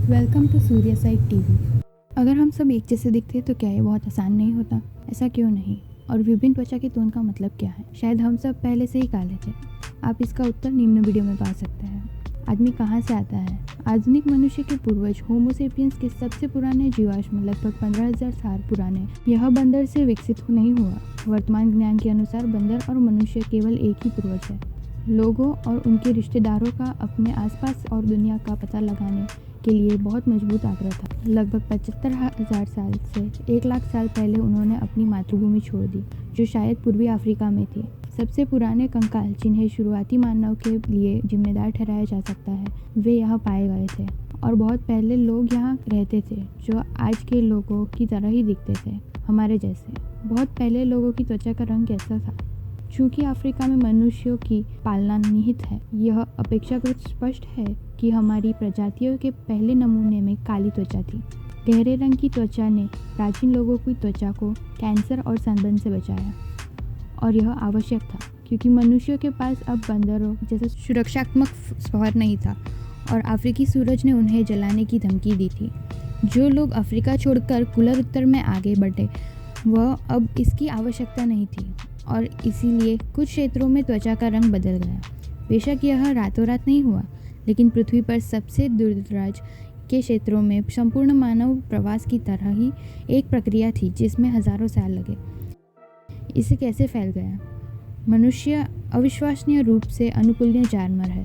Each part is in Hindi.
Welcome to Surya side TV. अगर हम सब एक जैसे दिखते तो क्या ये बहुत आसान नहीं होता? ऐसा क्यों नहीं? और विभिन्न त्वचा के टोन का मतलब क्या है? शायद हम सब पहले से ही काले थे। आप इसका उत्तर निम्न वीडियो में पा सकते हैं। आदमी कहाँ से आता है? आधुनिक मनुष्य के पूर्वज होमो सेपियंस के सबसे पुराने जीवाश्म लगभग 15,000 साल पुराने यह बंदर से विकसित नहीं हुआ। वर्तमान ज्ञान के अनुसार बंदर और मनुष्य केवल एक ही पूर्वज है। लोगों और उनके रिश्तेदारों का अपने आसपास और दुनिया का पता लगाने के लिए बहुत मजबूत आग्रह था। लगभग 75,000 साल से 1 लाख साल पहले उन्होंने अपनी मातृभूमि छोड़ दी, जो शायद पूर्वी अफ्रीका में थी। सबसे पुराने कंकाल जिन्हें शुरुआती मानव के लिए जिम्मेदार ठहराया जा सकता है, वे यहाँ पाए गए थे। और बहुत पहले लोग यहाँ रहते थे जो आज के लोगों की तरह ही दिखते थे, हमारे जैसे। बहुत पहले लोगों की त्वचा का रंग कैसा था? चूँकि अफ्रीका में मनुष्यों की पालना निहित है, यह अपेक्षाकृत स्पष्ट है कि हमारी प्रजातियों के पहले नमूने में काली त्वचा थी। गहरे रंग की त्वचा ने प्राचीन लोगों की त्वचा को कैंसर और सनबर्न से बचाया, और यह आवश्यक था क्योंकि मनुष्यों के पास अब बंदरों जैसा सुरक्षात्मक फर नहीं था और अफ्रीकी सूरज ने उन्हें जलाने की धमकी दी थी। जो लोग अफ्रीका छोड़कर कुलर उत्तर में आगे बढ़े, वह अब इसकी आवश्यकता नहीं थी और इसीलिए कुछ क्षेत्रों में त्वचा का रंग बदल गया। बेशक यह रातों रात नहीं हुआ, लेकिन पृथ्वी पर सबसे दूरदराज के क्षेत्रों में संपूर्ण मानव प्रवास की तरह ही एक प्रक्रिया थी जिसमें हजारों साल लगे। इसे कैसे फैल गया? मनुष्य अविश्वसनीय रूप से अनुकूलनीय जानवर है।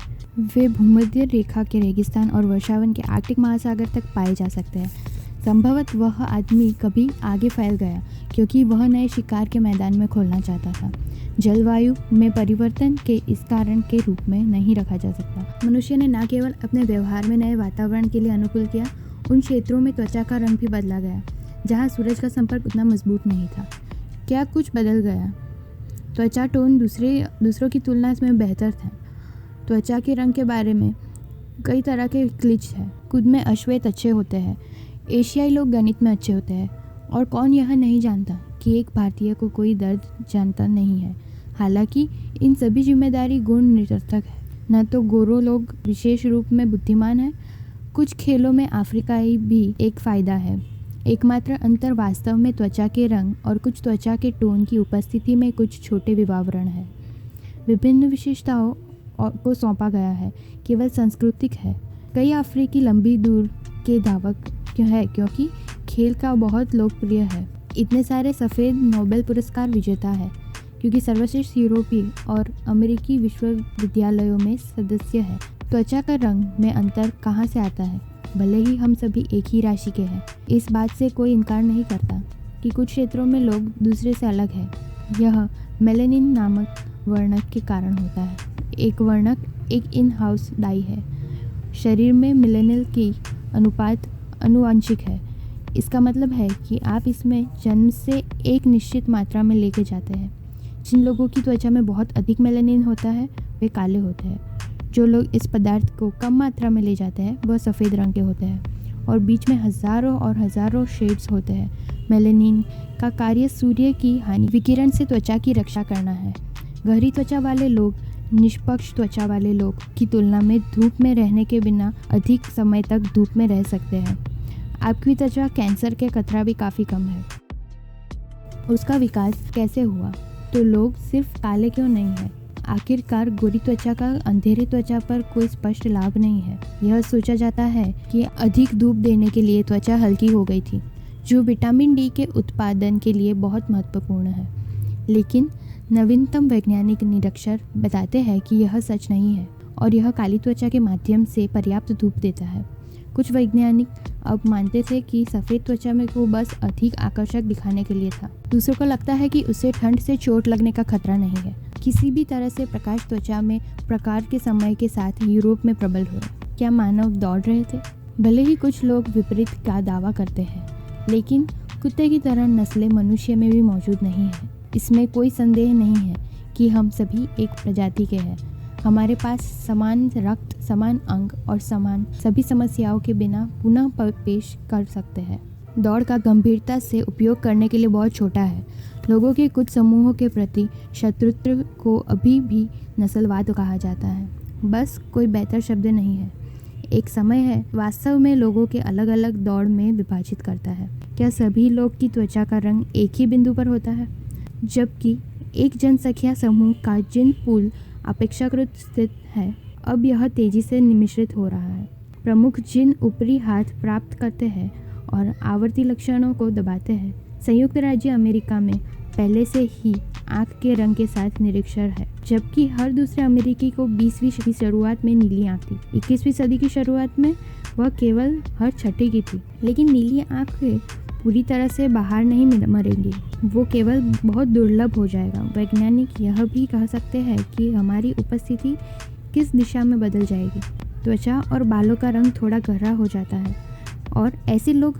वे भूमध्य रेखा के रेगिस्तान और वर्षावन के आर्कटिक महासागर तक पाए जा सकते हैं। संभवतः वह आदमी कभी आगे फैल गया क्योंकि वह नए शिकार के मैदान में खोलना चाहता था। जलवायु में परिवर्तन के इस कारण के रूप में नहीं रखा जा सकता। मनुष्य ने न केवल अपने व्यवहार में नए वातावरण के लिए अनुकूल किया, उन क्षेत्रों में त्वचा का रंग भी बदला गया जहाँ सूरज का संपर्क उतना मजबूत नहीं था। क्या कुछ बदल गया? त्वचा टोन दूसरों की तुलना में बेहतर था। त्वचा के रंग के बारे में कई तरह के क्लिच हैं। खुद में अश्वेत अच्छे होते हैं, एशियाई लोग गणित में अच्छे होते हैं, और कौन यह नहीं जानता कि एक भारतीय को कोई दर्द जानता नहीं है। हालांकि इन सभी जिम्मेदारी गुण निरर्थक है। न तो गोरे लोग विशेष रूप में बुद्धिमान हैं, कुछ खेलों में अफ्रीकाई भी एक फ़ायदा है। एकमात्र अंतर वास्तव में त्वचा के रंग और कुछ त्वचा के टोन की उपस्थिति में कुछ छोटे विवरण है। विभिन्न विशेषताओं को सौंपा गया है, केवल सांस्कृतिक है। कई अफ्रीकी लंबी दूर के धावक है क्योंकि खेल का बहुत लोकप्रिय है। इतने सारे सफ़ेद नोबेल पुरस्कार विजेता है क्योंकि सर्वश्रेष्ठ यूरोपीय और अमेरिकी विश्वविद्यालयों में सदस्य है। त्वचा का रंग में अंतर कहाँ से आता है? भले ही हम सभी एक ही राशि के हैं, इस बात से कोई इनकार नहीं करता कि कुछ क्षेत्रों में लोग दूसरे से अलग हैं। यह मेलेनिन नामक वर्णक के कारण होता है। एक वर्णक एक इन हाउस डाई है। शरीर में मेलेनिन की अनुपात आनुवंशिक है। इसका मतलब है कि आप इसमें जन्म से एक निश्चित मात्रा में लेके जाते हैं। जिन लोगों की त्वचा में बहुत अधिक मेलेनिन होता है वे काले होते हैं। जो लोग इस पदार्थ को कम मात्रा में ले जाते हैं वह सफ़ेद रंग के होते हैं, और बीच में हज़ारों और हज़ारों शेड्स होते हैं। मेलेनिन का कार्य सूर्य की हानि विकिरण से त्वचा की रक्षा करना है। गहरी त्वचा वाले लोग निष्पक्ष त्वचा वाले लोग की तुलना में धूप में रहने के बिना अधिक समय तक धूप में रह सकते हैं। आपकी त्वचा कैंसर के खतरा भी काफ़ी कम है। उसका विकास कैसे हुआ? तो लोग सिर्फ काले क्यों नहीं हैं? आखिरकार गोरी त्वचा का अंधेरी त्वचा पर कोई स्पष्ट लाभ नहीं है। यह सोचा जाता है कि अधिक धूप देने के लिए त्वचा हल्की हो गई थी, जो विटामिन डी के उत्पादन के लिए बहुत महत्वपूर्ण है। लेकिन नवीनतम वैज्ञानिक निरीक्षण बताते हैं कि यह सच नहीं है और यह काली त्वचा के माध्यम से पर्याप्त धूप देता है। कुछ वैज्ञानिक अब मानते थे कि सफ़ेद त्वचा में को बस अधिक आकर्षक दिखाने के लिए था। दूसरों को लगता है कि उसे ठंड से चोट लगने का खतरा नहीं है। किसी भी तरह से प्रकाश त्वचा में प्रकार के समय के साथ यूरोप में प्रबल हुए। क्या मानव दौड़ रहे थे? भले ही कुछ लोग विपरीत का दावा करते हैं, लेकिन कुत्ते की तरह नस्लें मनुष्य में भी मौजूद नहीं है। इसमें कोई संदेह नहीं है कि हम सभी एक प्रजाति के हैं। हमारे पास समान रक्त, समान अंग और समान सभी समस्याओं के बिना पुनः पेश कर सकते हैं। दौड़ का गंभीरता से उपयोग करने के लिए बहुत छोटा है। लोगों के कुछ समूहों के प्रति शत्रुत्व को अभी भी नस्लवाद कहा जाता है। बस कोई बेहतर शब्द नहीं है। एक समय है वास्तव में लोगों के अलग अलग दौड़ में विभाजित करता है। क्या सभी लोग की त्वचा का रंग एक ही बिंदु पर होता है? जबकि एक जनसंख्या समूह का जिन पूल अपेक्षाकृत स्थित है, अब यह तेजी से मिश्रित हो रहा है। प्रमुख जिन ऊपरी हाथ प्राप्त करते हैं और आवर्ती लक्षणों को दबाते हैं। संयुक्त राज्य अमेरिका में पहले से ही आंख के रंग के साथ निरक्षर है, जबकि हर दूसरे अमेरिकी को 20वीं की शुरुआत में नीली आंख थी। 21वीं सदी की शुरुआत में वह केवल हर छठे की थी। लेकिन नीली आंखें पूरी तरह से बाहर नहीं मरेंगी, वो केवल बहुत दुर्लभ हो जाएगा। वैज्ञानिक यह भी कह सकते हैं कि हमारी उपस्थिति किस दिशा में बदल जाएगी। त्वचा और बालों का रंग थोड़ा गहरा हो जाता है और ऐसे लोग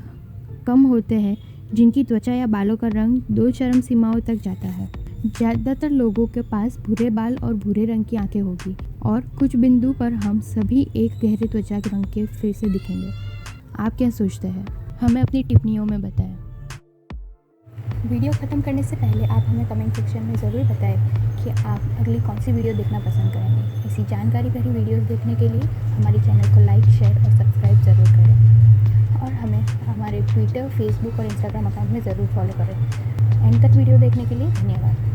कम होते हैं जिनकी त्वचा या बालों का रंग 2 चरम सीमाओं तक जाता है। ज़्यादातर लोगों के पास भूरे बाल और भूरे रंग की आंखें होगी और कुछ बिंदु पर हम सभी एक गहरे त्वचा के रंग के फिर से दिखेंगे। आप क्या सोचते हैं? हमें अपनी टिप्पणियों में बताएं। वीडियो ख़त्म करने से पहले आप हमें कमेंट सेक्शन में ज़रूर बताएं कि आप अगली कौन सी वीडियो देखना पसंद करेंगे। इसी जानकारी भरी वीडियोस देखने के लिए हमारे चैनल को लाइक, शेयर और सब्सक्राइब ज़रूर करें और हमें हमारे ट्विटर, फेसबुक और इंस्टाग्राम अकाउंट में ज़रूर फॉलो करें। एंड तक वीडियो देखने के लिए धन्यवाद।